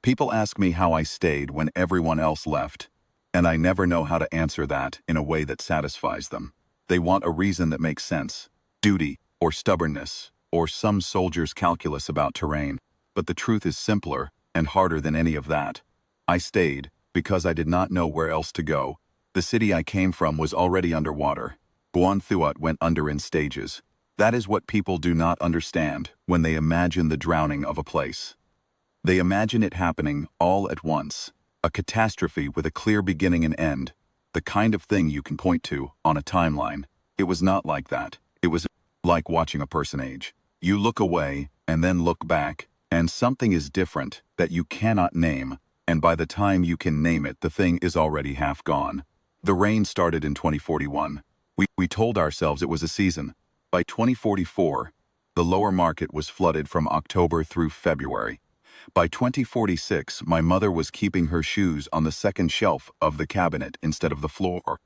People ask me how I stayed when everyone else left, and I never know how to answer that in a way that satisfies them. They want a reason that makes sense, duty, or stubbornness, or some soldier's calculus about terrain. But the truth is simpler and harder than any of that. I stayed because I did not know where else to go. The city I came from was already underwater. Buon Thuot went under in stages. That is what people do not understand when they imagine the drowning of a place. They imagine it happening all at once, a catastrophe with a clear beginning and end, the kind of thing you can point to on a timeline. It was not like that. It was like watching a person age. You look away and then look back, and something is different that you cannot name, and by the time you can name it, the thing is already half gone. The rain started in 2041. We told ourselves it was a season. By 2044, the lower market was flooded from October through February. By 2046, my mother was keeping her shoes on the second shelf of the cabinet instead of the floor.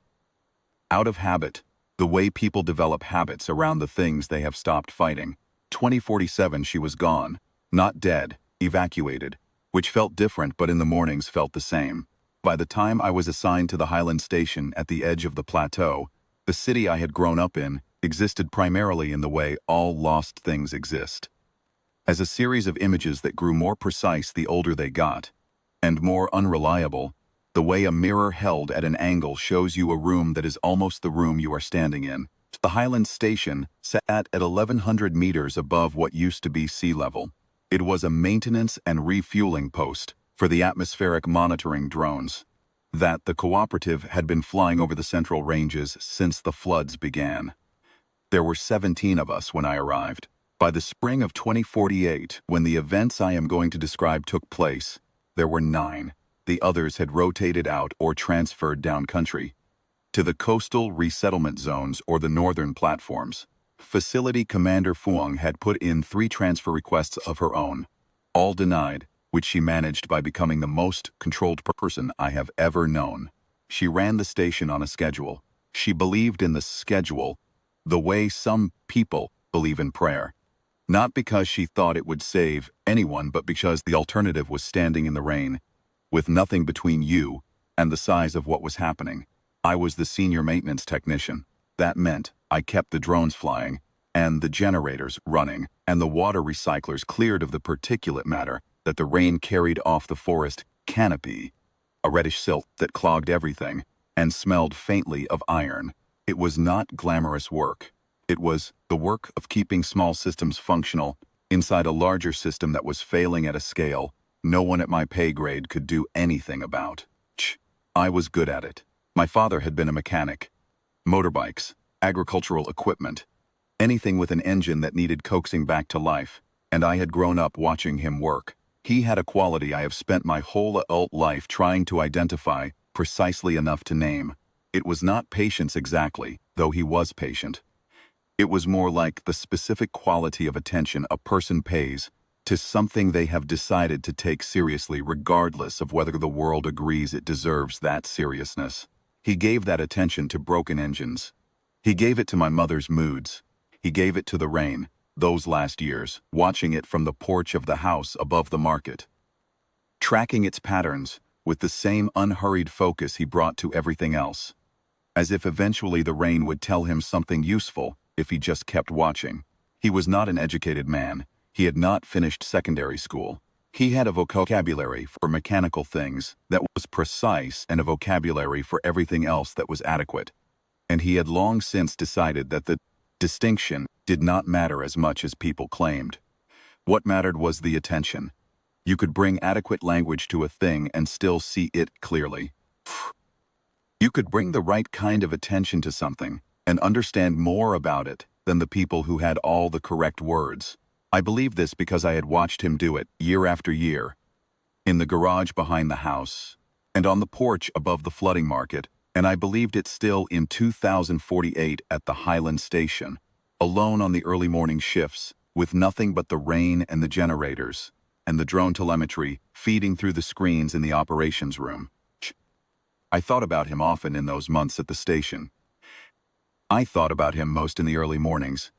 Out of habit, the way people develop habits around the things they have stopped fighting. 2047 she was gone, not dead, evacuated, which felt different but in the mornings felt the same. By the time I was assigned to the Highland Station at the edge of the plateau, the city I had grown up in existed primarily in the way all lost things exist. As a series of images that grew more precise the older they got, and more unreliable, the way a mirror held at an angle shows you a room that is almost the room you are standing in. The Highland Station sat at 1,100 meters above what used to be sea level. It was a maintenance and refueling post for the atmospheric monitoring drones that the cooperative had been flying over the Central Ranges since the floods began. There were 17 of us when I arrived. By the spring of 2048, when the events I am going to describe took place, there were 9. The others had rotated out or transferred down country to the coastal resettlement zones or the northern platforms. Facility Commander Fuang had put in 3 transfer requests of her own, all denied, which she managed by becoming the most controlled person I have ever known. She ran the station on a schedule. She believed in the schedule the way some people believe in prayer. Not because she thought it would save anyone, but because the alternative was standing in the rain, with nothing between you and the size of what was happening. I was the senior maintenance technician. That meant I kept the drones flying, and the generators running, and the water recyclers cleared of the particulate matter that the rain carried off the forest canopy, a reddish silt that clogged everything, and smelled faintly of iron. It was not glamorous work. It was the work of keeping small systems functional inside a larger system that was failing at a scale no one at my pay grade could do anything about. I was good at it. My father had been a mechanic. Motorbikes, agricultural equipment, anything with an engine that needed coaxing back to life, and I had grown up watching him work. He had a quality I have spent my whole adult life trying to identify precisely enough to name. It was not patience exactly, though he was patient. It was more like the specific quality of attention a person pays to something they have decided to take seriously regardless of whether the world agrees it deserves that seriousness. He gave that attention to broken engines. He gave it to my mother's moods. He gave it to the rain, those last years, watching it from the porch of the house above the market. Tracking its patterns with the same unhurried focus he brought to everything else. As if eventually the rain would tell him something useful if he just kept watching. He was not an educated man. He had not finished secondary school. He had a vocabulary for mechanical things that was precise and a vocabulary for everything else that was adequate. And he had long since decided that the distinction did not matter as much as people claimed. What mattered was the attention. You could bring adequate language to a thing and still see it clearly. You could bring the right kind of attention to something and understand more about it than the people who had all the correct words. I believe this because I had watched him do it year after year, in the garage behind the house, and on the porch above the flooding market, and I believed it still in 2048 at the Highland Station, alone on the early morning shifts, with nothing but the rain and the generators, and the drone telemetry feeding through the screens in the operations room. I thought about him often in those months at the station. I thought about him most in the early mornings,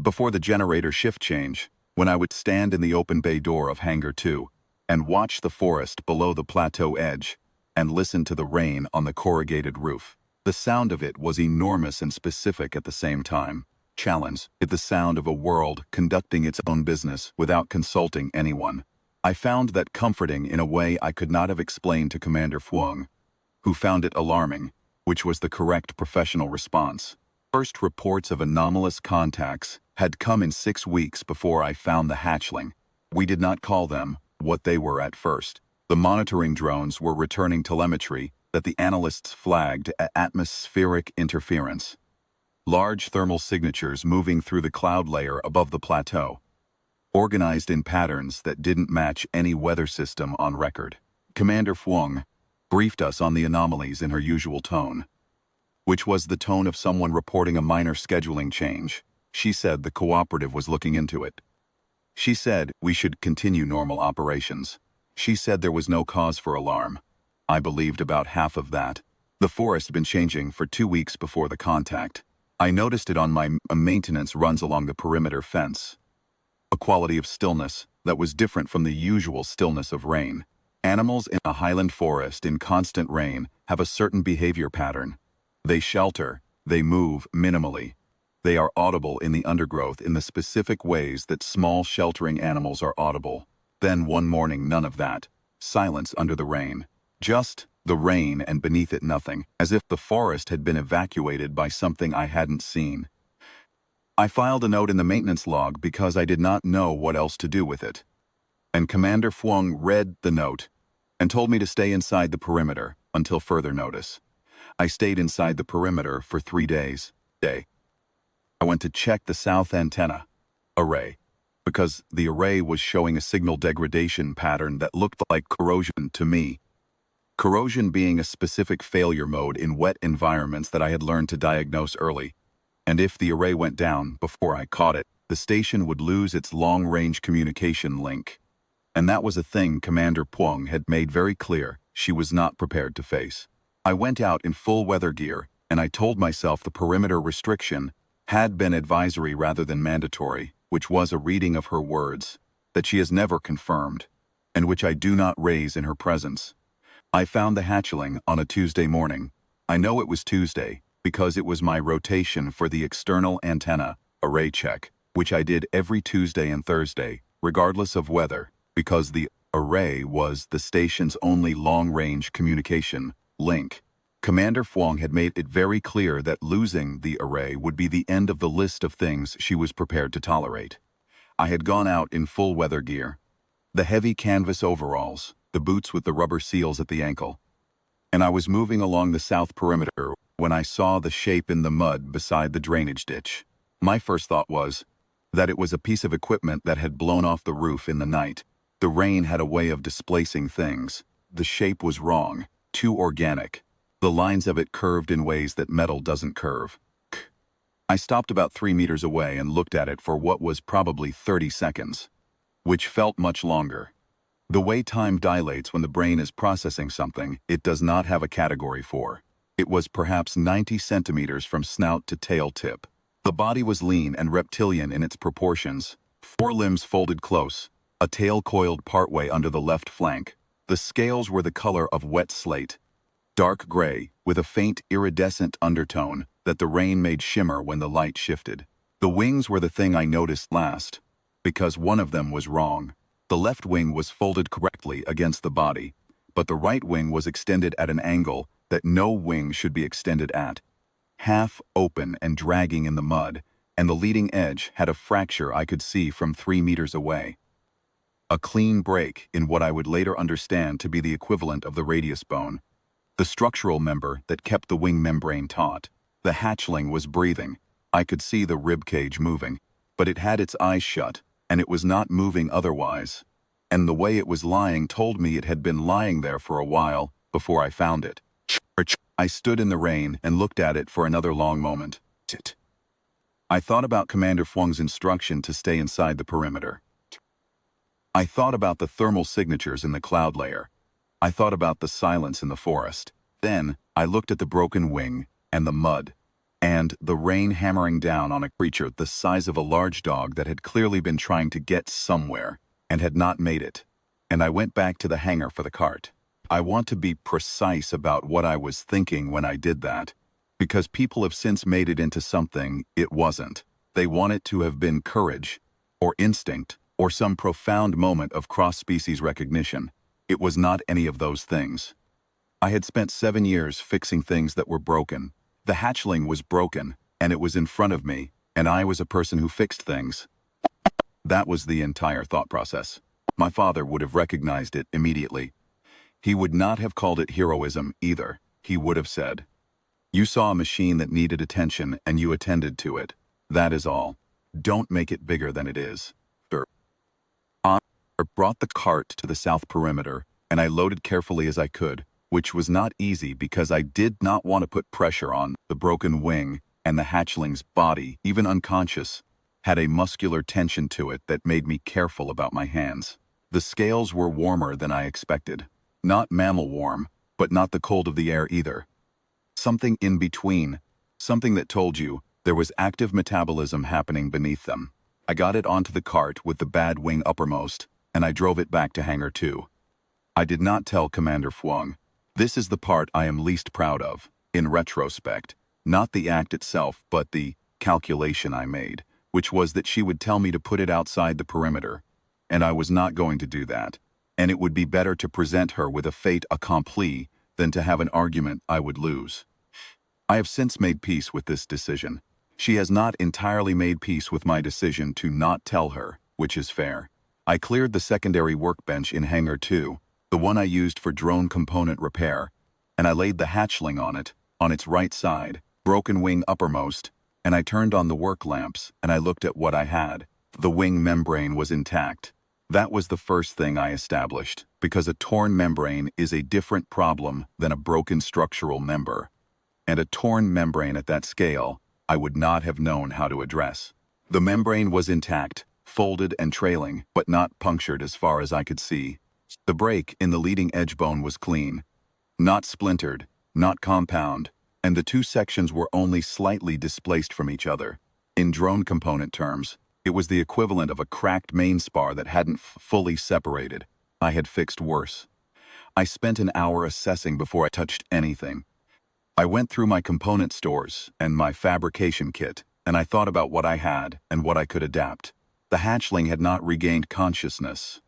before the generator shift change, when I would stand in the open bay door of Hangar 2, and watched the forest below the plateau edge, and listened to the rain on the corrugated roof. The sound of it was enormous and specific at the same time. Challenge it the sound of a world conducting its own business without consulting anyone. I found that comforting in a way I could not have explained to Commander Fuang, who found it alarming, which was the correct professional response. First reports of anomalous contacts had come in 6 weeks before I found the hatchling. We did not call them what they were at first. The monitoring drones were returning telemetry that the analysts flagged as atmospheric interference. Large thermal signatures moving through the cloud layer above the plateau, organized in patterns that didn't match any weather system on record. Commander Fuang briefed us on the anomalies in her usual tone, which was the tone of someone reporting a minor scheduling change. She said the cooperative was looking into it. She said we should continue normal operations. She said there was no cause for alarm. I believed about half of that. The forest had been changing for 2 weeks before the contact. I noticed it on my maintenance runs along the perimeter fence. A quality of stillness that was different from the usual stillness of rain. Animals in a highland forest in constant rain have a certain behavior pattern. They shelter, they move minimally. They are audible in the undergrowth in the specific ways that small sheltering animals are audible. Then one morning, none of that. Silence under the rain. Just the rain and beneath it nothing, as if the forest had been evacuated by something I hadn't seen. I filed a note in the maintenance log because I did not know what else to do with it. And Commander Fuang read the note and told me to stay inside the perimeter until further notice. I stayed inside the perimeter for 3 days. I went to check the south antenna array because the array was showing a signal degradation pattern that looked like corrosion to me. Corrosion being a specific failure mode in wet environments that I had learned to diagnose early. And if the array went down before I caught it, the station would lose its long-range communication link. And that was a thing Commander Fuang had made very clear she was not prepared to face. I went out in full weather gear, and I told myself the perimeter restriction had been advisory rather than mandatory, which was a reading of her words, that she has never confirmed, and which I do not raise in her presence. I found the hatchling on a Tuesday morning. I know it was Tuesday because it was my rotation for the external antenna array check, which I did every Tuesday and Thursday, regardless of weather, because the array was the station's only long-range communication link. Commander Fuang had made it very clear that losing the array would be the end of the list of things she was prepared to tolerate. I had gone out in full weather gear, the heavy canvas overalls, the boots with the rubber seals at the ankle, and I was moving along the south perimeter when I saw the shape in the mud beside the drainage ditch. My first thought was that it was a piece of equipment that had blown off the roof in the night. The rain had a way of displacing things. The shape was wrong, too organic. The lines of it curved in ways that metal doesn't curve. I stopped about 3 meters away and looked at it for what was probably 30 seconds, which felt much longer. The way time dilates when the brain is processing something it does not have a category for. It was perhaps 90 centimeters from snout to tail tip. The body was lean and reptilian in its proportions, 4 limbs folded close, a tail coiled partway under the left flank. The scales were the color of wet slate, dark gray, with a faint iridescent undertone that the rain made shimmer when the light shifted. The wings were the thing I noticed last, because one of them was wrong. The left wing was folded correctly against the body, but the right wing was extended at an angle that no wing should be extended at. Half open and dragging in the mud, and the leading edge had a fracture I could see from 3 meters away. A clean break in what I would later understand to be the equivalent of the radius bone, the structural member that kept the wing membrane taut. The hatchling was breathing. I could see the rib cage moving, but it had its eyes shut, and it was not moving otherwise. And the way it was lying told me it had been lying there for a while before I found it. I stood in the rain and looked at it for another long moment. I thought about Commander Fuang's instruction to stay inside the perimeter. I thought about the thermal signatures in the cloud layer. I thought about the silence in the forest. Then I looked at the broken wing and the mud, and the rain hammering down on a creature the size of a large dog that had clearly been trying to get somewhere and had not made it. and I went back to the hangar for the cart. I want to be precise about what I was thinking when I did that, because people have since made it into something it wasn't. They want it to have been courage, or instinct, or some profound moment of cross-species recognition. It was not any of those things. I had spent 7 years fixing things that were broken. The hatchling was broken, and it was in front of me, and I was a person who fixed things. That was the entire thought process. My father would have recognized it immediately. He would not have called it heroism either. He would have said, "You saw a machine that needed attention and you attended to it. That is all. Don't make it bigger than it is." I brought the cart to the south perimeter, and I loaded carefully as I could, which was not easy because I did not want to put pressure on the broken wing, and the hatchling's body, even unconscious, had a muscular tension to it that made me careful about my hands. The scales were warmer than I expected. Not mammal warm, but not the cold of the air either. Something in between, something that told you there was active metabolism happening beneath them. I got it onto the cart with the bad wing uppermost, and I drove it back to Hangar 2. I did not tell Commander Fuang. This is the part I am least proud of, in retrospect. Not the act itself, but the calculation I made, which was that she would tell me to put it outside the perimeter. And I was not going to do that. And it would be better to present her with a fait accompli than to have an argument I would lose. I have since made peace with this decision. She has not entirely made peace with my decision to not tell her, which is fair. I cleared the secondary workbench in Hangar 2, the one I used for drone component repair, and I laid the hatchling on its right side, broken wing uppermost, and I turned on the work lamps and I looked at what I had. The wing membrane was intact. That was the first thing I established, because a torn membrane is a different problem than a broken structural member. And a torn membrane at that scale, I would not have known how to address. The membrane was intact, folded and trailing, but not punctured as far as I could see. The break in the leading edge bone was clean, not splintered, not compound, and the two sections were only slightly displaced from each other. In drone component terms, it was the equivalent of a cracked main spar that hadn't fully separated. I had fixed worse. I spent an hour assessing before I touched anything. I went through my component stores and my fabrication kit, and I thought about what I had and what I could adapt. The hatchling had not regained consciousness,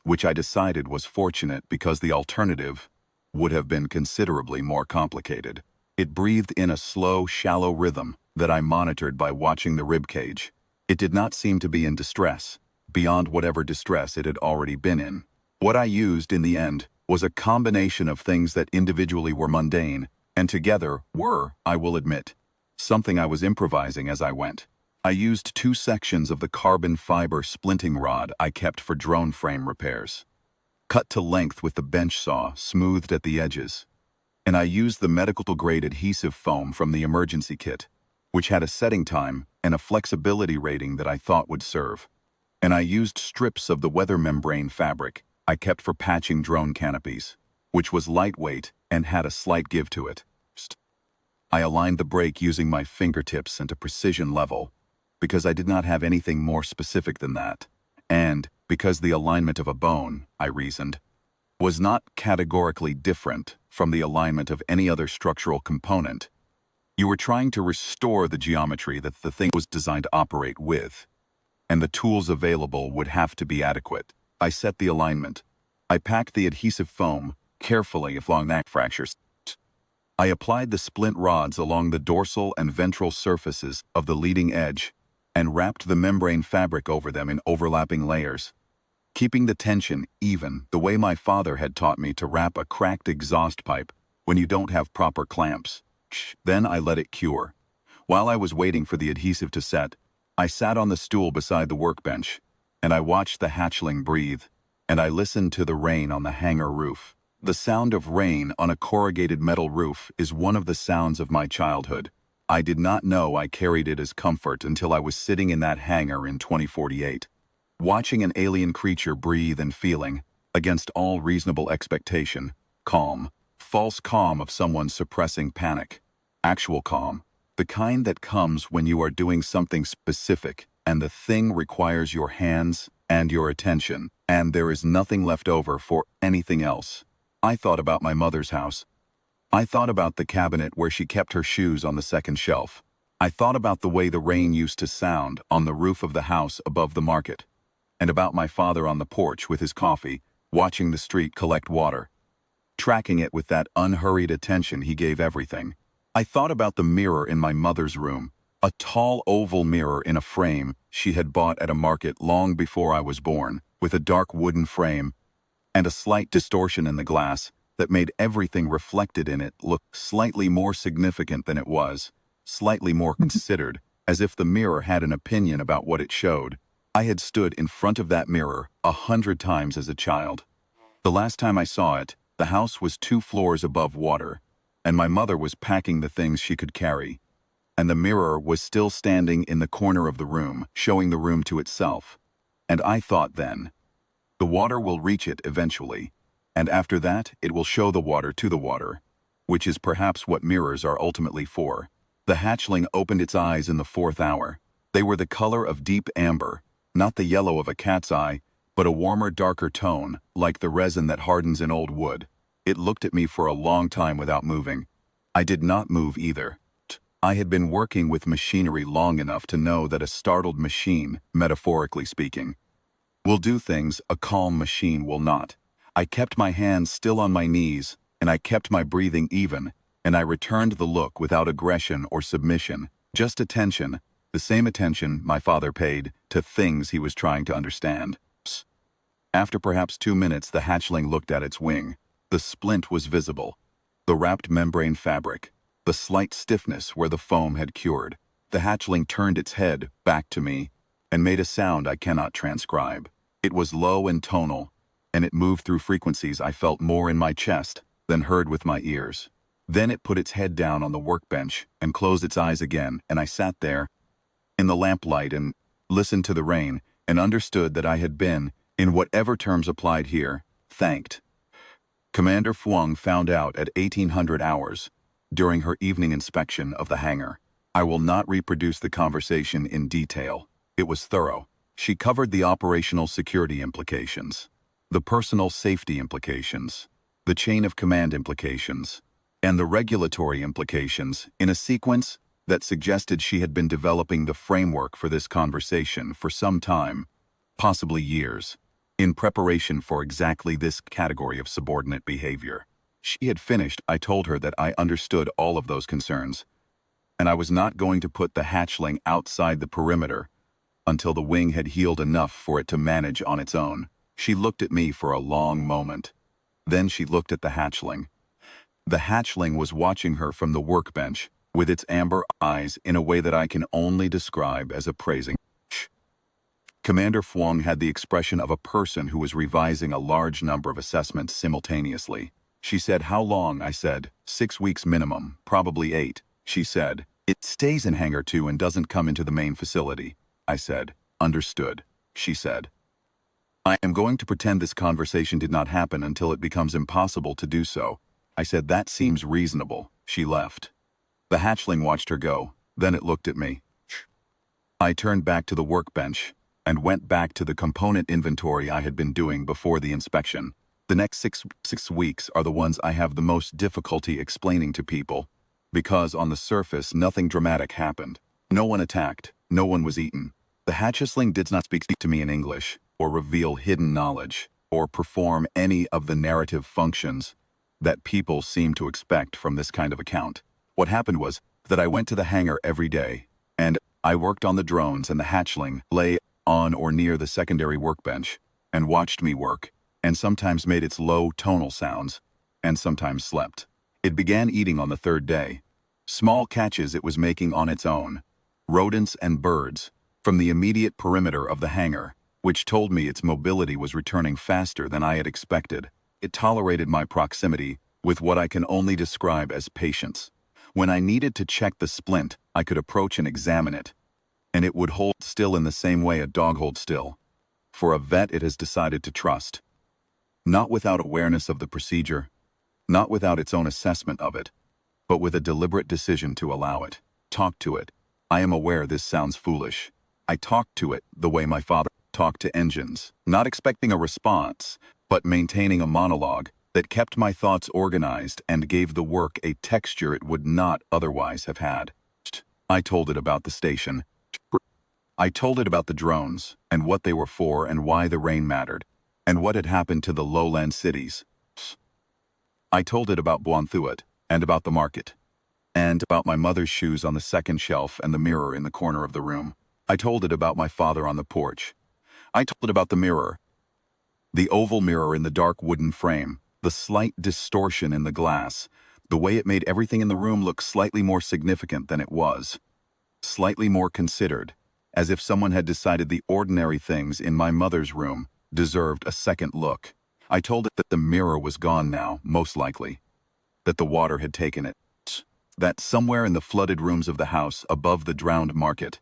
which I decided was fortunate because the alternative would have been considerably more complicated. It breathed in a slow, shallow rhythm that I monitored by watching the ribcage. It did not seem to be in distress, beyond whatever distress it had already been in. What I used in the end was a combination of things that individually were mundane, and together were, I will admit, something I was improvising as I went. I used 2 sections of the carbon fiber splinting rod I kept for drone frame repairs, cut to length with the bench saw, smoothed at the edges. And I used the medical-grade adhesive foam from the emergency kit, which had a setting time and a flexibility rating that I thought would serve. And I used strips of the weather membrane fabric I kept for patching drone canopies, which was lightweight and had a slight give to it. I aligned the brake using my fingertips and a precision level, because I did not have anything more specific than that, and because the alignment of a bone, I reasoned, was not categorically different from the alignment of any other structural component. You were trying to restore the geometry that the thing was designed to operate with, and the tools available would have to be adequate. I set the alignment. I packed the adhesive foam carefully along neck fractures. I applied the splint rods along the dorsal and ventral surfaces of the leading edge and wrapped the membrane fabric over them in overlapping layers, keeping the tension even the way my father had taught me to wrap a cracked exhaust pipe when you don't have proper clamps. Then I let it cure. While I was waiting for the adhesive to set, I sat on the stool beside the workbench, and I watched the hatchling breathe, and I listened to the rain on the hangar roof. The sound of rain on a corrugated metal roof is one of the sounds of my childhood. I did not know I carried it as comfort until I was sitting in that hangar in 2048, watching an alien creature breathe and feeling, against all reasonable expectation, calm. False calm of someone suppressing panic. Actual calm. The kind that comes when you are doing something specific and the thing requires your hands, and your attention, and there is nothing left over for anything else. I thought about my mother's house. I thought about the cabinet where she kept her shoes on the second shelf. I thought about the way the rain used to sound on the roof of the house above the market, and about my father on the porch with his coffee, watching the street collect water, tracking it with that unhurried attention he gave everything. I thought about the mirror in my mother's room, a tall oval mirror in a frame she had bought at a market long before I was born, with a dark wooden frame and a slight distortion in the glass that made everything reflected in it look slightly more significant than it was, slightly more considered, as if the mirror had an opinion about what it showed. I had stood in front of that mirror 100 times as a child. The last time I saw it, the house was 2 floors above water, and my mother was packing the things she could carry, and the mirror was still standing in the corner of the room, showing the room to itself. And I thought then, the water will reach it eventually, and after that it will show the water to the water, which is perhaps what mirrors are ultimately for. The hatchling opened its eyes in the 4th hour. They were the color of deep amber, not the yellow of a cat's eye, but a warmer, darker tone, like the resin that hardens in old wood. It looked at me for a long time without moving. I did not move either. I had been working with machinery long enough to know that a startled machine, metaphorically speaking, will do things a calm machine will not. I kept my hands still on my knees, and I kept my breathing even, and I returned the look without aggression or submission, just attention, the same attention my father paid to things he was trying to understand. Psst. After perhaps 2 minutes, the hatchling looked at its wing. The splint was visible, the wrapped membrane fabric, the slight stiffness where the foam had cured. The hatchling turned its head back to me and made a sound I cannot transcribe. It was low and tonal, and it moved through frequencies I felt more in my chest than heard with my ears. Then it put its head down on the workbench and closed its eyes again, and I sat there in the lamplight and listened to the rain and understood that I had been, in whatever terms applied here, thanked. Commander Fuang found out at 1800 hours during her evening inspection of the hangar. I will not reproduce the conversation in detail. It was thorough. She covered the operational security implications, the personal safety implications, the chain of command implications, and the regulatory implications in a sequence that suggested she had been developing the framework for this conversation for some time, possibly years, in preparation for exactly this category of subordinate behavior. She had finished. I told her that I understood all of those concerns, and I was not going to put the hatchling outside the perimeter until the wing had healed enough for it to manage on its own. She looked at me for a long moment. Then she looked at the hatchling. The hatchling was watching her from the workbench with its amber eyes in a way that I can only describe as appraising. Commander Fuang had the expression of a person who was revising a large number of assessments simultaneously. She said, "How long?" I said, 6 weeks minimum, probably 8. She said, "It stays in Hangar 2 and doesn't come into the main facility." I said, "Understood." She said, "I am going to pretend this conversation did not happen until it becomes impossible to do so." I said, "That seems reasonable." She left. The hatchling watched her go. Then it looked at me. I turned back to the workbench and went back to the component inventory I had been doing before the inspection. The next six weeks are the ones I have the most difficulty explaining to people, because on the surface nothing dramatic happened. No one attacked, no one was eaten. The hatchling did not speak to me in English, or reveal hidden knowledge, or perform any of the narrative functions that people seem to expect from this kind of account. What happened was that I went to the hangar every day, and I worked on the drones, and the hatchling lay on or near the secondary workbench and watched me work, and sometimes made its low tonal sounds, and sometimes slept. It began eating on the 3rd day. Small catches it was making on its own, rodents and birds, from the immediate perimeter of the hangar, which told me its mobility was returning faster than I had expected. It tolerated my proximity with what I can only describe as patience. When I needed to check the splint, I could approach and examine it, and it would hold still in the same way a dog holds still. For a vet it has decided to trust. Not without awareness of the procedure, not without its own assessment of it, but with a deliberate decision to allow it. Talk to it. I am aware this sounds foolish. I talked to it the way my father talk to engines, not expecting a response, but maintaining a monologue that kept my thoughts organized and gave the work a texture it would not otherwise have had. I told it about the station. I told it about the drones, and what they were for and why the rain mattered, and what had happened to the lowland cities. I told it about Buanthuat, and about the market, and about my mother's shoes on the second shelf and the mirror in the corner of the room. I told it about my father on the porch. I told it about the mirror, the oval mirror in the dark wooden frame, the slight distortion in the glass, the way it made everything in the room look slightly more significant than it was, slightly more considered, as if someone had decided the ordinary things in my mother's room deserved a second look. I told it that the mirror was gone now, most likely, that the water had taken it, that somewhere in the flooded rooms of the house above the drowned market,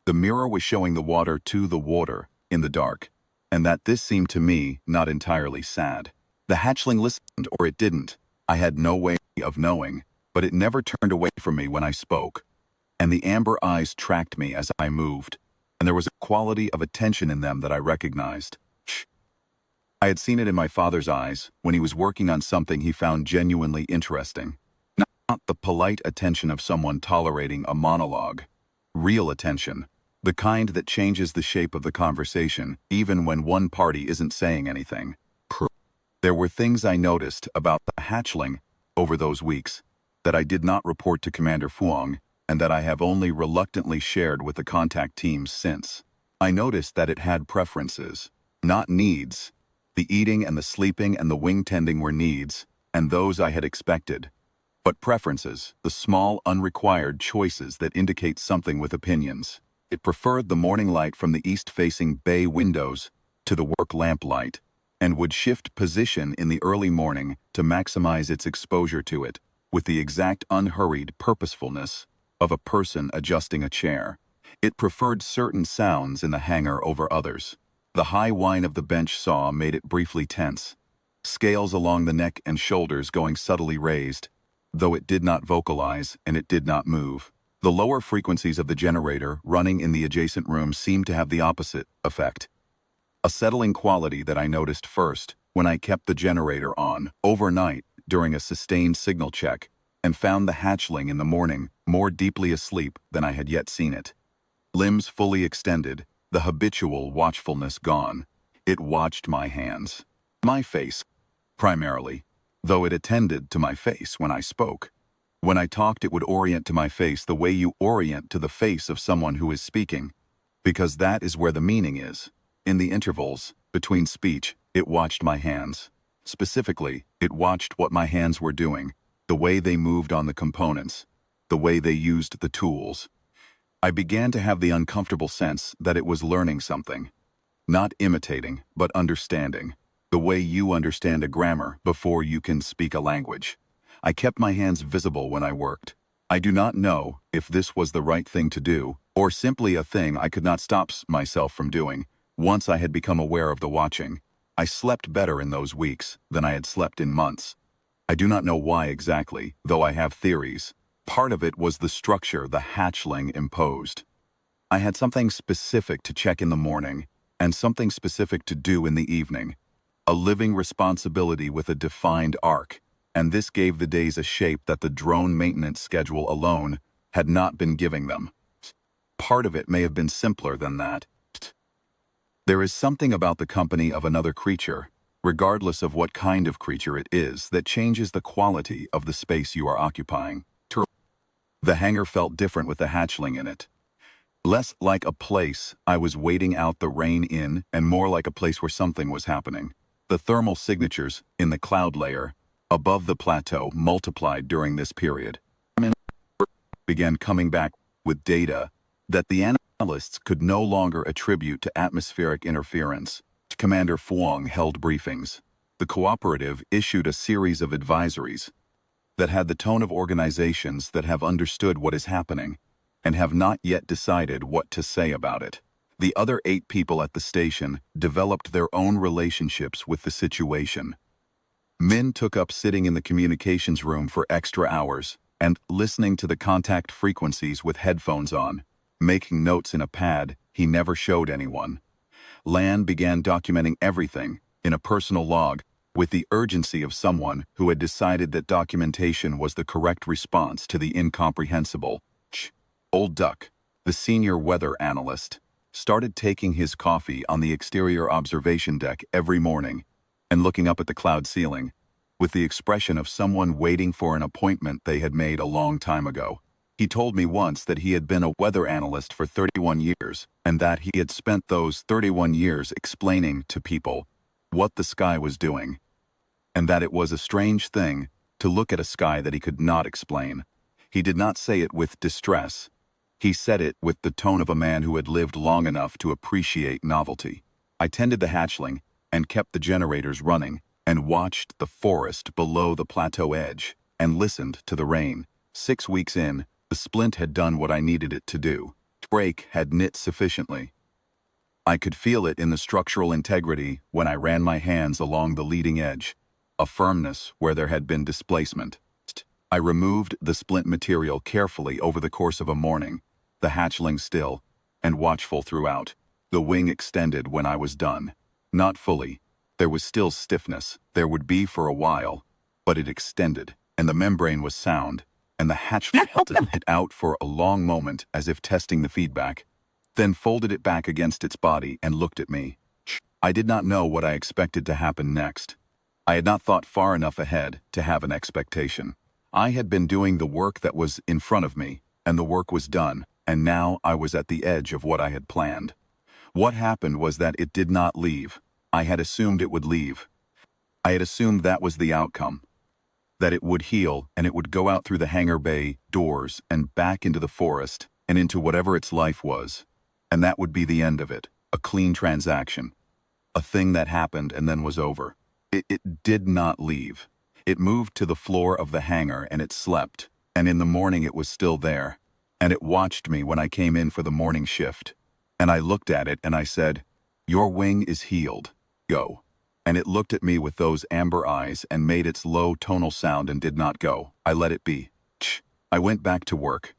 the mirror was showing the water to the water in the dark, and that this seemed to me not entirely sad. The hatchling listened, or it didn't. I had no way of knowing, but it never turned away from me when I spoke, and the amber eyes tracked me as I moved, and there was a quality of attention in them that I recognized. I had seen it in my father's eyes when he was working on something he found genuinely interesting. Not the polite attention of someone tolerating a monologue. Real attention. The kind that changes the shape of the conversation, even when one party isn't saying anything. There were things I noticed about the hatchling over those weeks that I did not report to Commander Fuang, and that I have only reluctantly shared with the contact teams since. I noticed that it had preferences, not needs. The eating and the sleeping and the wing tending were needs, and those I had expected. But preferences, the small, unrequired choices that indicate something with opinions. It preferred the morning light from the east-facing bay windows to the work lamp light, and would shift position in the early morning to maximize its exposure to it, with the exact unhurried purposefulness of a person adjusting a chair. It preferred certain sounds in the hangar over others. The high whine of the bench saw made it briefly tense, scales along the neck and shoulders going subtly raised, though it did not vocalize and it did not move. The lower frequencies of the generator running in the adjacent room seemed to have the opposite effect. A settling quality that I noticed first when I kept the generator on overnight during a sustained signal check and found the hatchling in the morning more deeply asleep than I had yet seen it. Limbs fully extended, the habitual watchfulness gone. It watched my hands, my face, primarily, though it attended to my face when I spoke. When I talked, it would orient to my face the way you orient to the face of someone who is speaking, because that is where the meaning is. In the intervals between speech, it watched my hands. Specifically, it watched what my hands were doing, the way they moved on the components, the way they used the tools. I began to have the uncomfortable sense that it was learning something. Not imitating, but understanding. The way you understand a grammar before you can speak a language. I kept my hands visible when I worked. I do not know if this was the right thing to do, or simply a thing I could not stop myself from doing. Once I had become aware of the watching, I slept better in those weeks than I had slept in months. I do not know why exactly, though I have theories. Part of it was the structure the hatchling imposed. I had something specific to check in the morning, and something specific to do in the evening. A living responsibility with a defined arc, and this gave the days a shape that the drone maintenance schedule alone had not been giving them. Part of it may have been simpler than that. There is something about the company of another creature, regardless of what kind of creature it is, that changes the quality of the space you are occupying. The hangar felt different with the hatchling in it. Less like a place I was waiting out the rain in, and more like a place where something was happening. The thermal signatures in the cloud layer above the plateau multiplied during this period. Began coming back with data that the analysts could no longer attribute to atmospheric interference. Commander Fuang held briefings. The cooperative issued a series of advisories that had the tone of organizations that have understood what is happening and have not yet decided what to say about it. The other 8 people at the station developed their own relationships with the situation. Min took up sitting in the communications room for extra hours and listening to the contact frequencies with headphones on, making notes in a pad he never showed anyone. Land began documenting everything in a personal log with the urgency of someone who had decided that documentation was the correct response to the incomprehensible. Old Duck, the senior weather analyst, started taking his coffee on the exterior observation deck every morning and looking up at the cloud ceiling with the expression of someone waiting for an appointment they had made a long time ago. He told me once that he had been a weather analyst for 31 years and that he had spent those 31 years explaining to people what the sky was doing, and that it was a strange thing to look at a sky that he could not explain. He did not say it with distress. He said it with the tone of a man who had lived long enough to appreciate novelty. I tended the hatchling and kept the generators running and watched the forest below the plateau edge and listened to the rain. 6 weeks in, the splint had done what I needed it to do. Brake had knit sufficiently. I could feel it in the structural integrity when I ran my hands along the leading edge, a firmness where there had been displacement. I removed the splint material carefully over the course of a morning, the hatchling still and watchful throughout. The wing extended when I was done. Not fully. There was still stiffness. There would be for a while, but it extended, and the membrane was sound, and the hatchling held it out for a long moment as if testing the feedback, then folded it back against its body and looked at me. I did not know what I expected to happen next. I had not thought far enough ahead to have an expectation. I had been doing the work that was in front of me, and the work was done, and now I was at the edge of what I had planned. What happened was that it did not leave. I had assumed it would leave. I had assumed that was the outcome, that it would heal and it would go out through the hangar bay doors and back into the forest and into whatever its life was. And that would be the end of it, a clean transaction, a thing that happened and then was over. It did not leave. It moved to the floor of the hangar and it slept, and in the morning it was still there, and it watched me when I came in for the morning shift. And I looked at it and I said, "Your wing is healed. Go." And it looked at me with those amber eyes and made its low tonal sound and did not go. I let it be. I went back to work.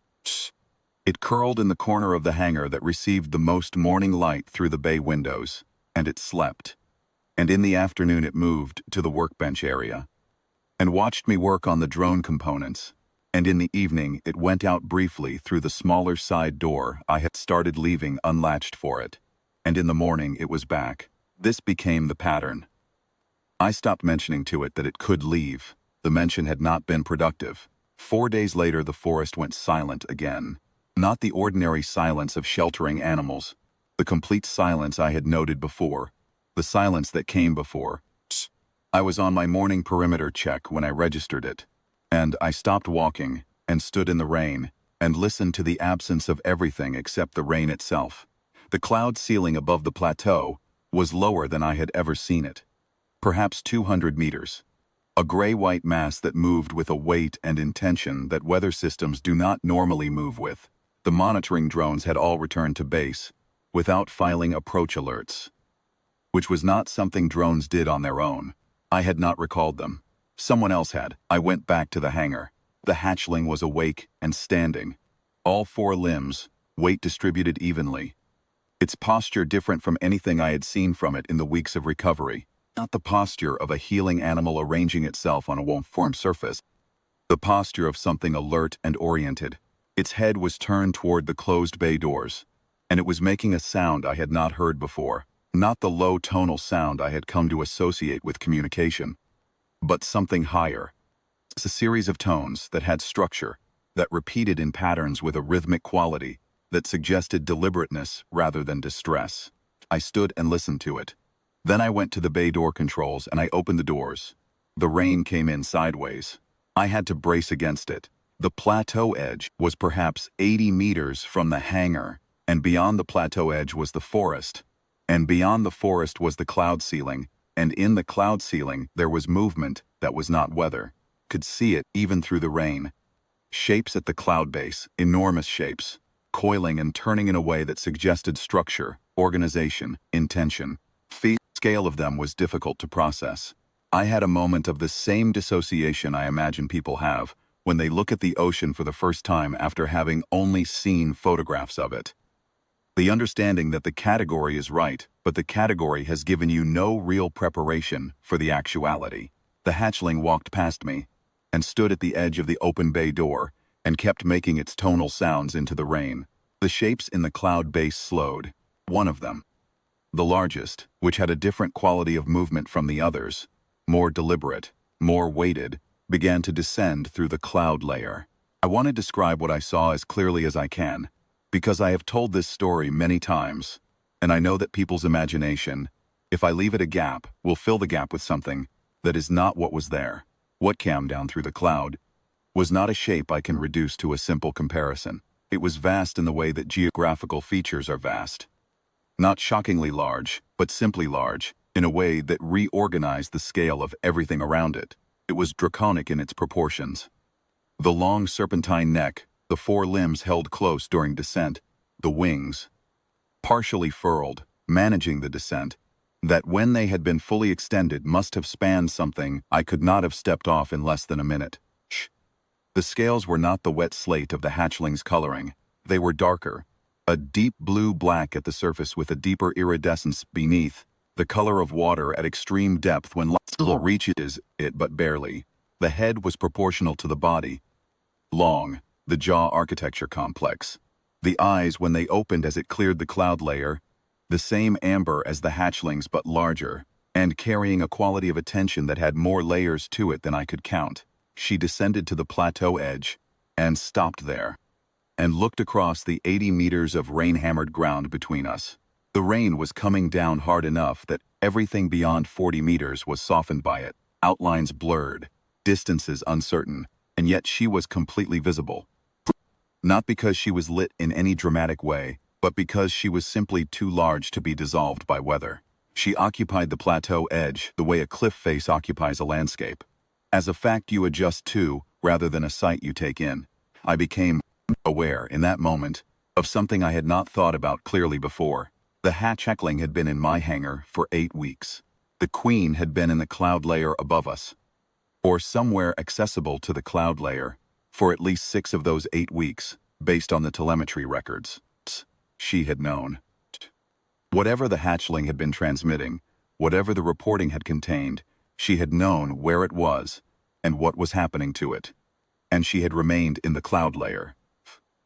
It curled in the corner of the hangar that received the most morning light through the bay windows, and it slept. And in the afternoon it moved to the workbench area and watched me work on the drone components. And in the evening it went out briefly through the smaller side door I had started leaving unlatched for it. And in the morning it was back. This became the pattern. I stopped mentioning to it that it could leave. The mention had not been productive. 4 days later the forest went silent again. Not the ordinary silence of sheltering animals. The complete silence I had noted before. The silence that came before. I was on my morning perimeter check when I registered it, and I stopped walking and stood in the rain and listened to the absence of everything except the rain itself. The cloud ceiling above the plateau was lower than I had ever seen it, perhaps 200 meters. A gray-white mass that moved with a weight and intention that weather systems do not normally move with. The monitoring drones had all returned to base, without filing approach alerts, which was not something drones did on their own. I had not recalled them. Someone else had. I went back to the hangar. The hatchling was awake and standing. All 4 limbs, weight distributed evenly. Its posture different from anything I had seen from it in the weeks of recovery. Not the posture of a healing animal arranging itself on a warm surface. The posture of something alert and oriented. Its head was turned toward the closed bay doors, and it was making a sound I had not heard before. Not the low tonal sound I had come to associate with communication, but something higher. It's a series of tones that had structure, that repeated in patterns with a rhythmic quality, that suggested deliberateness rather than distress. I stood and listened to it. Then I went to the bay door controls and I opened the doors. The rain came in sideways. I had to brace against it. The plateau edge was perhaps 80 meters from the hangar, and beyond the plateau edge was the forest. And beyond the forest was the cloud ceiling, and in the cloud ceiling there was movement that was not weather. Could see it even through the rain. Shapes at the cloud base, enormous shapes, coiling and turning in a way that suggested structure, organization, intention. The scale of them was difficult to process. I had a moment of the same dissociation I imagine people have when they look at the ocean for the first time after having only seen photographs of it. The understanding that the category is right, but the category has given you no real preparation for the actuality. The hatchling walked past me and stood at the edge of the open bay door and kept making its tonal sounds into the rain. The shapes in the cloud base slowed. One of them, the largest, which had a different quality of movement from the others, more deliberate, more weighted, began to descend through the cloud layer. I want to describe what I saw as clearly as I can, because I have told this story many times, and I know that people's imagination, if I leave it a gap, will fill the gap with something that is not what was there. What came down through the cloud was not a shape I can reduce to a simple comparison. It was vast in the way that geographical features are vast. Not shockingly large, but simply large, in a way that reorganized the scale of everything around it. It was draconic in its proportions. The long serpentine neck, the four limbs held close during descent, the wings, partially furled, managing the descent, that when they had been fully extended must have spanned something I could not have stepped off in less than a minute. The scales were not the wet slate of the hatchling's coloring. They were darker, a deep blue-black at the surface with a deeper iridescence beneath, the color of water at extreme depth when light reaches it but barely. The head was proportional to the body, long, the jaw architecture complex. The eyes, when they opened as it cleared the cloud layer, the same amber as the hatchling's but larger, and carrying a quality of attention that had more layers to it than I could count. She descended to the plateau edge and stopped there, and looked across the 80 meters of rain-hammered ground between us. The rain was coming down hard enough that everything beyond 40 meters was softened by it, outlines blurred, distances uncertain, and yet she was completely visible. Not because she was lit in any dramatic way, but because she was simply too large to be dissolved by weather. She occupied the plateau edge the way a cliff face occupies a landscape. As a fact you adjust to, rather than a sight you take in. I became aware, in that moment, of something I had not thought about clearly before. The hatchling had been in my hangar for 8 weeks. The queen had been in the cloud layer above us, or somewhere accessible to the cloud layer, for at least 6 of those 8 weeks, based on the telemetry records. She had known. Whatever the hatchling had been transmitting, whatever the reporting had contained, she had known where it was and what was happening to it. And she had remained in the cloud layer.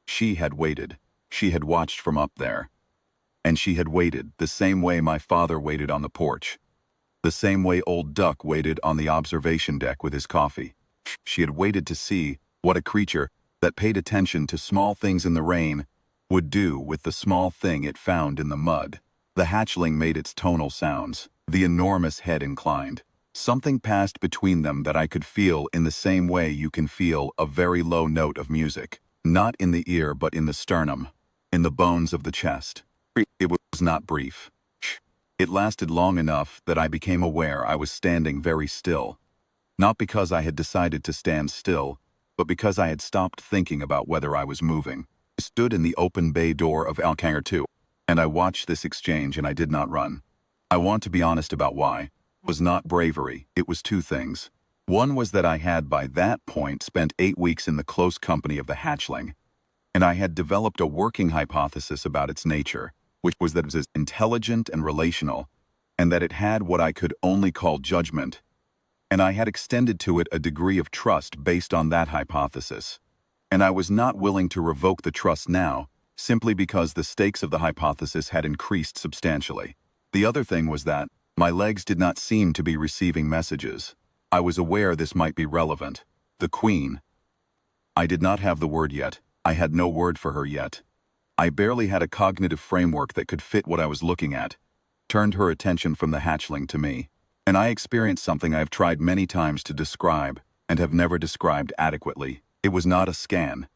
She had waited. She had watched from up there. And she had waited the same way my father waited on the porch. The same way old Duck waited on the observation deck with his coffee. She had waited to see what a creature that paid attention to small things in the rain would do with the small thing it found in the mud. The hatchling made its tonal sounds. The enormous head inclined. Something passed between them that I could feel in the same way you can feel a very low note of music. Not in the ear but in the sternum, in the bones of the chest. It was not brief. It lasted long enough that I became aware I was standing very still. Not because I had decided to stand still, but because I had stopped thinking about whether I was moving. I stood in the open bay door of Hangar 2, and I watched this exchange and I did not run. I want to be honest about why. It was not bravery, it was 2 things. One was that I had by that point spent 8 weeks in the close company of the hatchling, and I had developed a working hypothesis about its nature, which was that it was intelligent and relational, and that it had what I could only call judgment, and I had extended to it a degree of trust based on that hypothesis. And I was not willing to revoke the trust now, simply because the stakes of the hypothesis had increased substantially. The other thing was that my legs did not seem to be receiving messages. I was aware this might be relevant. The queen. I did not have the word yet. I had no word for her yet. I barely had a cognitive framework that could fit what I was looking at. Turned her attention from the hatchling to me. And I experienced something I have tried many times to describe, and have never described adequately. It was not a scan.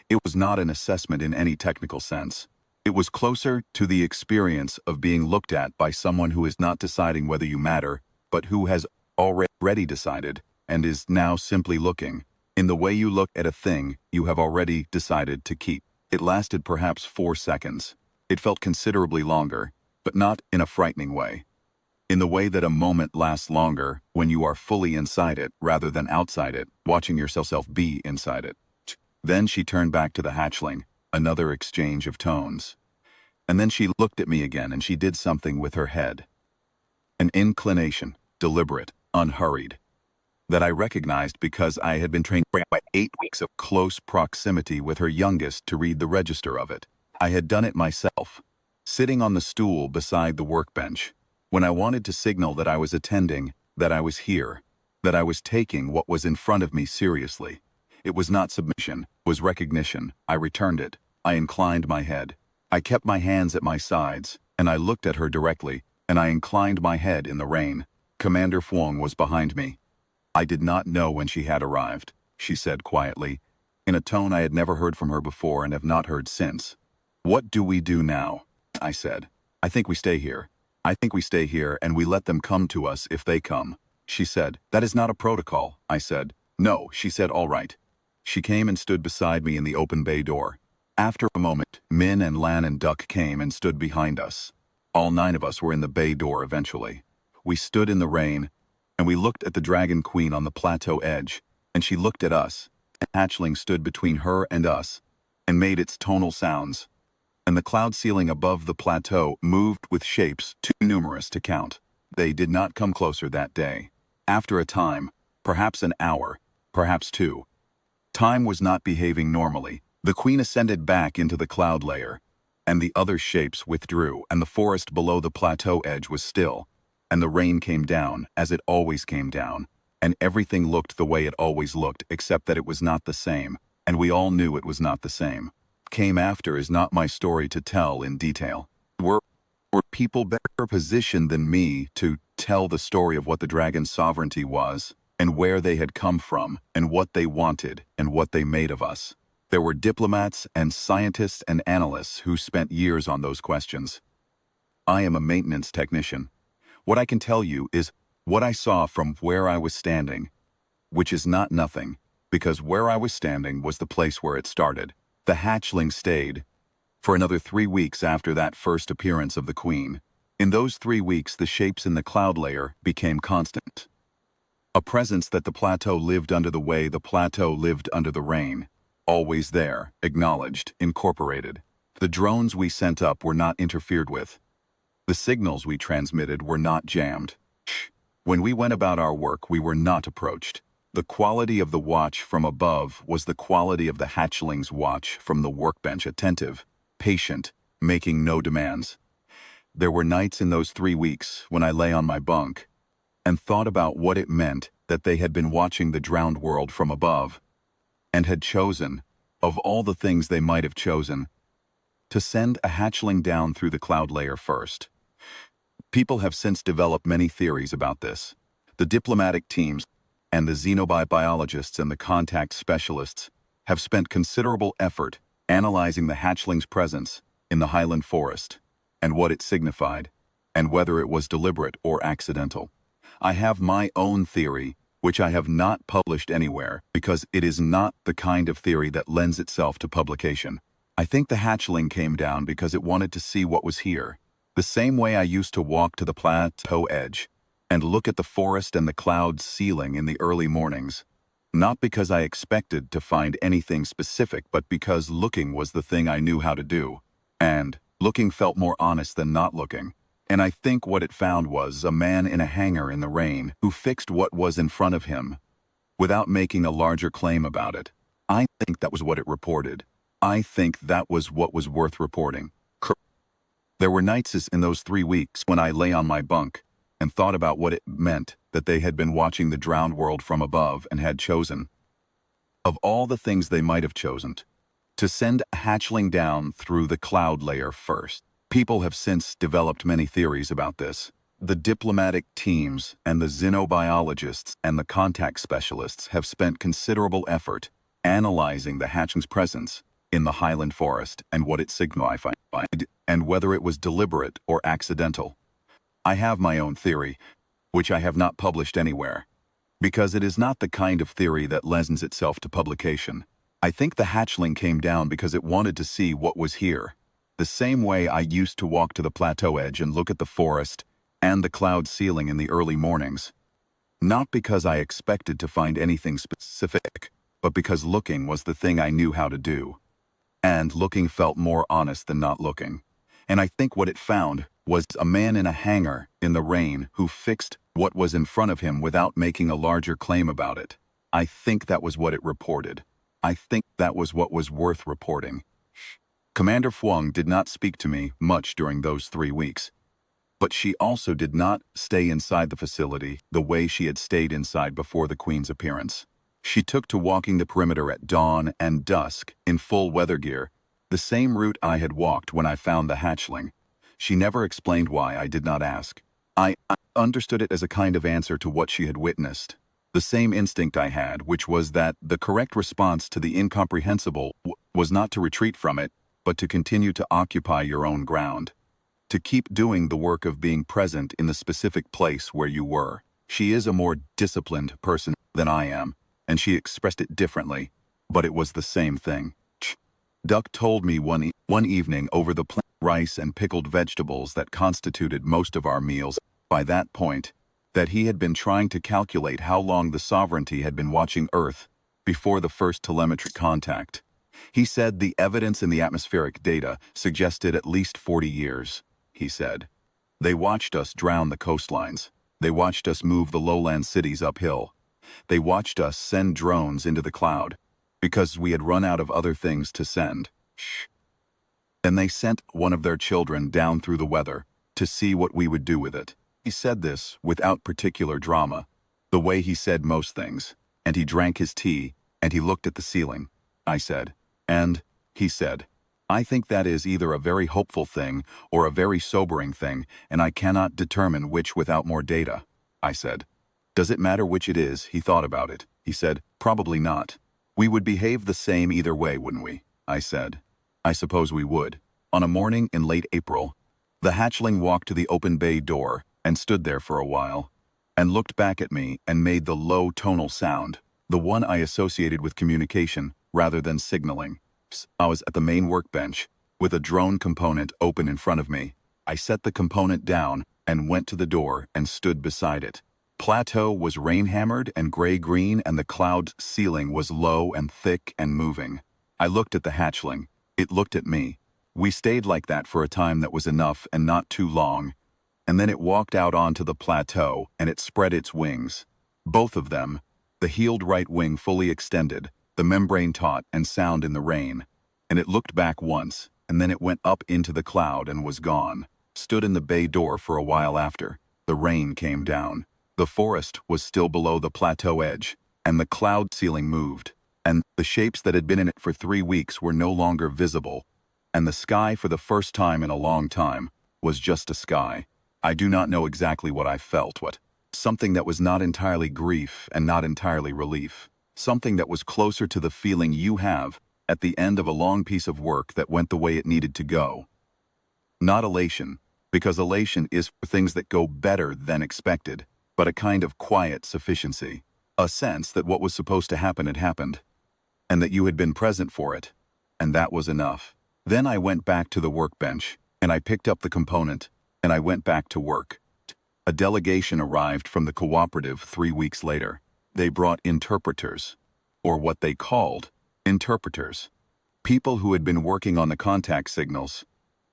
It was not an assessment in any technical sense. It was closer to the experience of being looked at by someone who is not deciding whether you matter, but who has already decided, and is now simply looking. In the way you look at a thing you have already decided to keep. It lasted perhaps 4 seconds. It felt considerably longer, but not in a frightening way. In the way that a moment lasts longer when you are fully inside it rather than outside it, watching yourself be inside it. Then she turned back to the hatchling, another exchange of tones. And then she looked at me again and she did something with her head. An inclination, deliberate, unhurried, that I recognized because I had been trained by 8 weeks of close proximity with her youngest to read the register of it. I had done it myself, sitting on the stool beside the workbench, when I wanted to signal that I was attending, that I was here, that I was taking what was in front of me seriously. It was not submission, it was recognition. I returned it. I inclined my head. I kept my hands at my sides, and I looked at her directly, and I inclined my head in the rain. Commander Fuang was behind me. I did not know when she had arrived, she said quietly, in a tone I had never heard from her before and have not heard since. What do we do now? I said. I think we stay here. I think we stay here and we let them come to us if they come. She said, that is not a protocol. I said, no. She said, all right. She came and stood beside me in the open bay door. After a moment, Min and Lan and Duck came and stood behind us. All 9 of us were in the bay door eventually. We stood in the rain, and we looked at the Dragon Queen on the plateau edge, and she looked at us, and Hatchling stood between her and us, and made its tonal sounds, and the cloud ceiling above the plateau moved with shapes too numerous to count. They did not come closer that day. After a time, perhaps an hour, perhaps 2, time was not behaving normally. The queen ascended back into the cloud layer, and the other shapes withdrew, and the forest below the plateau edge was still, and the rain came down, as it always came down, and everything looked the way it always looked, except that it was not the same, and we all knew it was not the same. Came after is not my story to tell in detail. Were people better positioned than me to tell the story of what the dragon's sovereignty was, and where they had come from, and what they wanted, and what they made of us? There were diplomats and scientists and analysts who spent years on those questions. I am a maintenance technician. What I can tell you is what I saw from where I was standing, which is not nothing, because where I was standing was the place where it started. The hatchling stayed for another 3 weeks after that first appearance of the queen. In those 3 weeks, the shapes in the cloud layer became constant. A presence that the plateau lived under the way the plateau lived under the rain. Always there, acknowledged, incorporated. The drones we sent up were not interfered with. The signals we transmitted were not jammed. When we went about our work, we were not approached. The quality of the watch from above was the quality of the hatchling's watch from the workbench, attentive, patient, making no demands. There were nights in those 3 weeks when I lay on my bunk and thought about what it meant that they had been watching the drowned world from above and had chosen, of all the things they might have chosen, to send a hatchling down through the cloud layer first. People have since developed many theories about this. The diplomatic teams and the xenobiologists and the contact specialists have spent considerable effort analyzing the hatchling's presence in the highland forest and what it signified, and whether it was deliberate or accidental. I have my own theory, which I have not published anywhere because it is not the kind of theory that lends itself to publication. I think the hatchling came down because it wanted to see what was here, the same way I used to walk to the plateau edge and look at the forest and the cloud ceiling in the early mornings, not because I expected to find anything specific, but because looking was the thing I knew how to do, and looking felt more honest than not looking. And I think what it found was a man in a hangar in the rain who fixed what was in front of him without making a larger claim about it. I think that was what it reported. I think that was what was worth reporting. There were nights in those 3 weeks when I lay on my bunk and thought about what it meant that they had been watching the drowned world from above and had chosen, of all the things they might have chosen, to send a hatchling down through the cloud layer first. People have since developed many theories about this. The diplomatic teams and the xenobiologists and the contact specialists have spent considerable effort analyzing the hatchling's presence in the highland forest and what it signified, and whether it was deliberate or accidental. I have my own theory, which I have not published anywhere, because it is not the kind of theory that lends itself to publication. I think the hatchling came down because it wanted to see what was here, the same way I used to walk to the plateau edge and look at the forest and the cloud ceiling in the early mornings, not because I expected to find anything specific, but because looking was the thing I knew how to do, and looking felt more honest than not looking. And I think what it found was a man in a hangar in the rain who fixed what was in front of him without making a larger claim about it. I think that was what it reported. I think that was what was worth reporting. Commander Fuang did not speak to me much during those 3 weeks. But she also did not stay inside the facility the way she had stayed inside before the Queen's appearance. She took to walking the perimeter at dawn and dusk in full weather gear, the same route I had walked when I found the hatchling. She never explained why. I did not ask. I understood it as a kind of answer to what she had witnessed. The same instinct I had, which was that the correct response to the incomprehensible was not to retreat from it, but to continue to occupy your own ground. To keep doing the work of being present in the specific place where you were. She is a more disciplined person than I am, and she expressed it differently, but it was the same thing. Duck told me one evening over the rice and pickled vegetables that constituted most of our meals, by that point, that he had been trying to calculate how long the sovereignty had been watching Earth before the first telemetry contact. He said the evidence in the atmospheric data suggested at least 40 years. He said. They watched us drown the coastlines. They watched us move the lowland cities uphill. They watched us send drones into the cloud, because we had run out of other things to send. And they sent one of their children down through the weather to see what we would do with it. He said this without particular drama, the way he said most things, and he drank his tea, and he looked at the ceiling. I said, and, he said, I think that is either a very hopeful thing or a very sobering thing, and I cannot determine which without more data. I said. Does it matter which it is? He thought about it. He said, probably not. We would behave the same either way, wouldn't we? I said. I suppose we would. On a morning in late April, the hatchling walked to the open bay door and stood there for a while, and looked back at me and made the low tonal sound, the one I associated with communication rather than signaling. I was at the main workbench, with a drone component open in front of me. I set the component down and went to the door and stood beside it. Plateau was rain-hammered and gray-green, and the cloud ceiling was low and thick and moving. I looked at the hatchling. It looked at me. We stayed like that for a time that was enough and not too long, and then it walked out onto the plateau and it spread its wings. Both of them, the heeled right wing fully extended, the membrane taut and sound in the rain, and it looked back once, and then it went up into the cloud and was gone. Stood in the bay door for a while after. The rain came down. The forest was still below the plateau edge, and the cloud ceiling moved, and the shapes that had been in it for 3 weeks were no longer visible, and the sky for the first time in a long time was just a sky. I do not know exactly what I felt, something that was not entirely grief and not entirely relief. Something that was closer to the feeling you have at the end of a long piece of work that went the way it needed to go. Not elation, because elation is for things that go better than expected, but a kind of quiet sufficiency. A sense that what was supposed to happen had happened, and that you had been present for it, and that was enough. Then I went back to the workbench, and I picked up the component, and I went back to work. A delegation arrived from the cooperative 3 weeks later. They brought interpreters, or what they called interpreters, people who had been working on the contact signals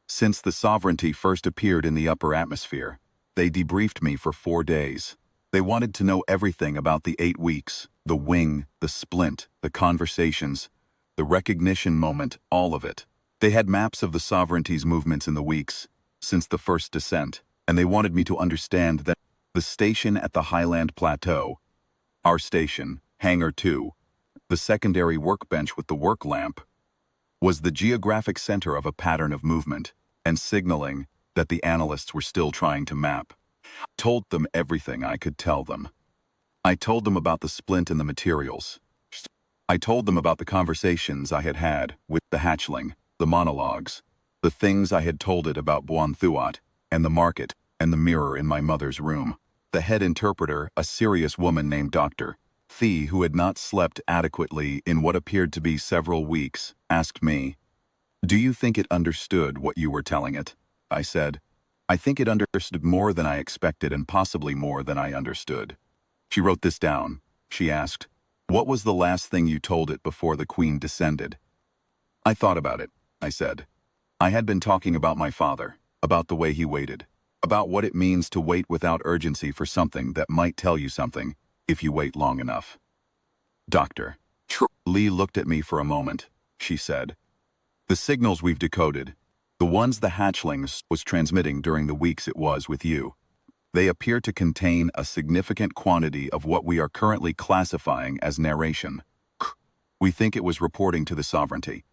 since the sovereignty first appeared in the upper atmosphere. They debriefed me for 4 days. They wanted to know everything about the 8 weeks, the wing, the splint, the conversations, the recognition moment, all of it. They had maps of the sovereignty's movements in the weeks since the first descent, and they wanted me to understand that the station at the Highland Plateau, our station, Hangar 2, the secondary workbench with the work lamp, was the geographic center of a pattern of movement and signaling that the analysts were still trying to map. I told them everything I could tell them. I told them about the splint and the materials. I told them about the conversations I had had with the hatchling, the monologues, the things I had told it about Buon Thuat, and the market, and the mirror in my mother's room. The head interpreter, a serious woman named Dr. Thee, who had not slept adequately in what appeared to be several weeks, asked me, "Do you think it understood what you were telling it?" I said, "I think it understood more than I expected and possibly more than I understood." She wrote this down. She asked, "What was the last thing you told it before the Queen descended?" "I thought about it," I said. I had been talking about my father, about the way he waited, about what it means to wait without urgency for something that might tell you something if you wait long enough. Doctor. Lee looked at me for a moment. She said, "The signals we've decoded, the ones the Hatchlings was transmitting during the weeks it was with you, they appear to contain a significant quantity of what we are currently classifying as narration. We think it was reporting to the sovereignty.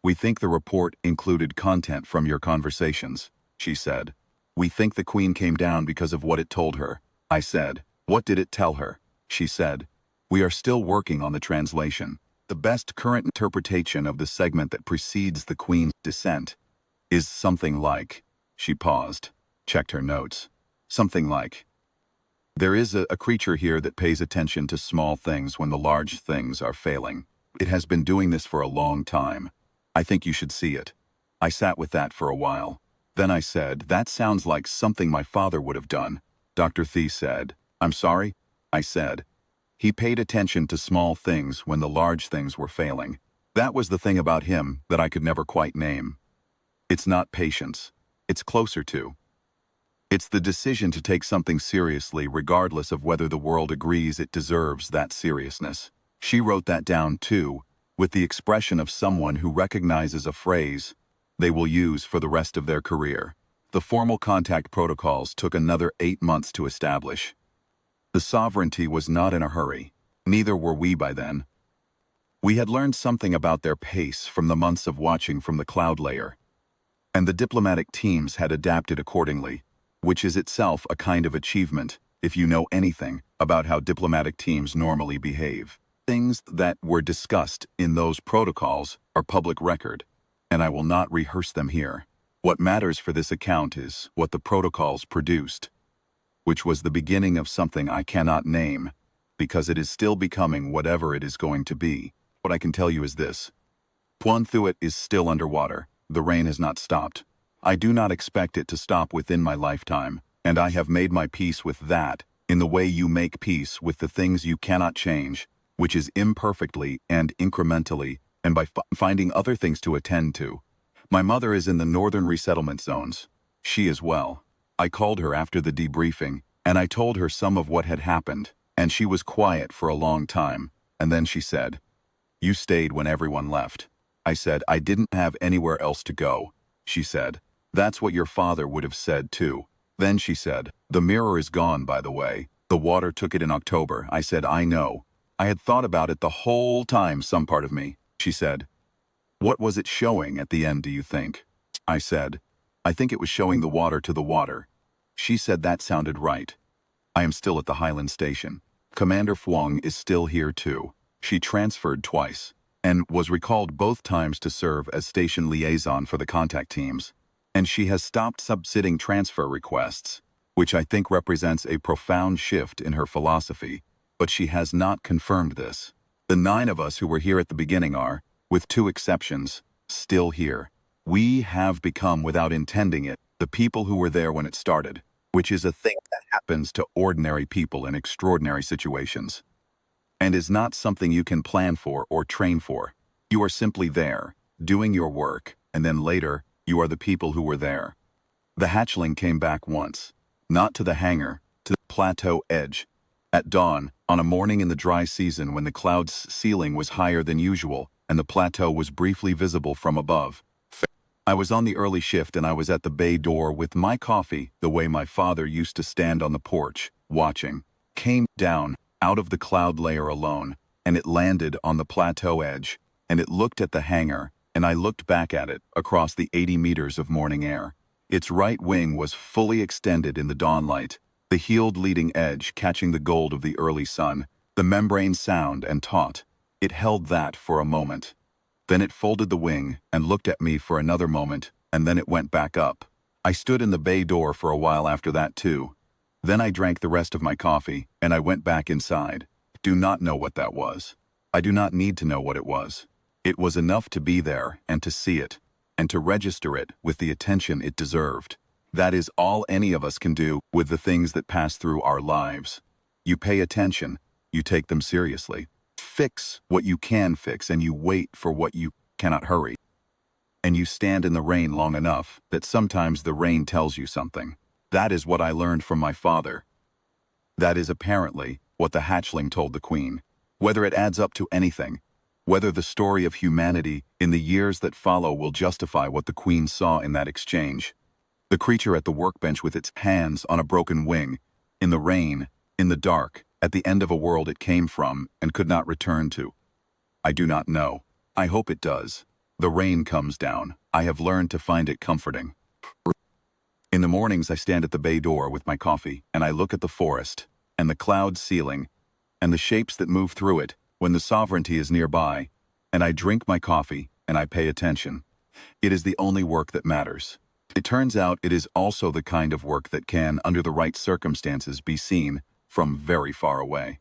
We think the report included content from your conversations," she said. "We think the Queen came down because of what it told her." I said, "What did it tell her?" She said, "We are still working on the translation. The best current interpretation of the segment that precedes the Queen's descent is something like," she paused, checked her notes, "something like, there is a creature here that pays attention to small things when the large things are failing. It has been doing this for a long time. I think you should see it." I sat with that for a while. Then I said, "That sounds like something my father would have done." Dr. Thie said, "I'm sorry?" I said, "He paid attention to small things when the large things were failing. That was the thing about him that I could never quite name. It's not patience. It's closer to. It's the decision to take something seriously regardless of whether the world agrees it deserves that seriousness." She wrote that down too, with the expression of someone who recognizes a phrase they will use for the rest of their career. The formal contact protocols took another 8 months to establish. The sovereignty was not in a hurry. Neither were we by then. We had learned something about their pace from the months of watching from the cloud layer, and the diplomatic teams had adapted accordingly, which is itself a kind of achievement if you know anything about how diplomatic teams normally behave. Things that were discussed in those protocols are public record, and I will not rehearse them here. What matters for this account is what the protocols produced, which was the beginning of something I cannot name, because it is still becoming whatever it is going to be. What I can tell you is this. Puanthuit is still underwater. The rain has not stopped. I do not expect it to stop within my lifetime, and I have made my peace with that in the way you make peace with the things you cannot change, which is imperfectly and incrementally, and by finding other things to attend to. My mother is in the northern resettlement zones. She is well. I called her after the debriefing, and I told her some of what had happened, and she was quiet for a long time, and then she said, "You stayed when everyone left." I said, "I didn't have anywhere else to go." She said, "That's what your father would have said too." Then she said, "The mirror is gone, by the way. The water took it in October." I said, "I know. I had thought about it the whole time, some part of me." She said, "What was it showing at the end, do you think?" I said, "I think it was showing the water to the water." She said that sounded right. I am still at the Highland Station. Commander Fwong is still here too. She transferred twice, and was recalled both times to serve as station liaison for the contact teams. And she has stopped submitting transfer requests, which I think represents a profound shift in her philosophy, but she has not confirmed this. The 9 of us who were here at the beginning are, with 2 exceptions, still here. We have become, without intending it, the people who were there when it started, which is a thing that happens to ordinary people in extraordinary situations, and is not something you can plan for or train for. You are simply there, doing your work, and then later, you are the people who were there. The Hatchling came back once, not to the hangar, to the plateau edge. At dawn, on a morning in the dry season when the cloud's ceiling was higher than usual and the plateau was briefly visible from above. I was on the early shift and I was at the bay door with my coffee the way my father used to stand on the porch, watching. Came down, out of the cloud layer alone, and it landed on the plateau edge, and it looked at the hangar, and I looked back at it across the 80 meters of morning air. Its right wing was fully extended in the dawnlight, the heeled leading edge catching the gold of the early sun, the membrane sound and taut. It held that for a moment. Then it folded the wing and looked at me for another moment, and then it went back up. I stood in the bay door for a while after that too. Then I drank the rest of my coffee, and I went back inside. Do not know what that was. I do not need to know what it was. It was enough to be there and to see it, and to register it with the attention it deserved. That is all any of us can do with the things that pass through our lives. You pay attention, you take them seriously. Fix what you can fix, and you wait for what you cannot hurry. and you stand in the rain long enough that sometimes the rain tells you something. That is what I learned from my father. That is apparently what the hatchling told the queen. Whether it adds up to anything, whether the story of humanity in the years that follow will justify what the queen saw in that exchange. The creature at the workbench with its hands on a broken wing, in the rain, in the dark, at the end of a world it came from and could not return to. I do not know. I hope it does. The rain comes down. I have learned to find it comforting. In the mornings I stand at the bay door with my coffee, and I look at the forest, and the cloud ceiling, and the shapes that move through it when the sovereignty is nearby, and I drink my coffee, and I pay attention. It is the only work that matters. It turns out it is also the kind of work that can, under the right circumstances, be seen from very far away.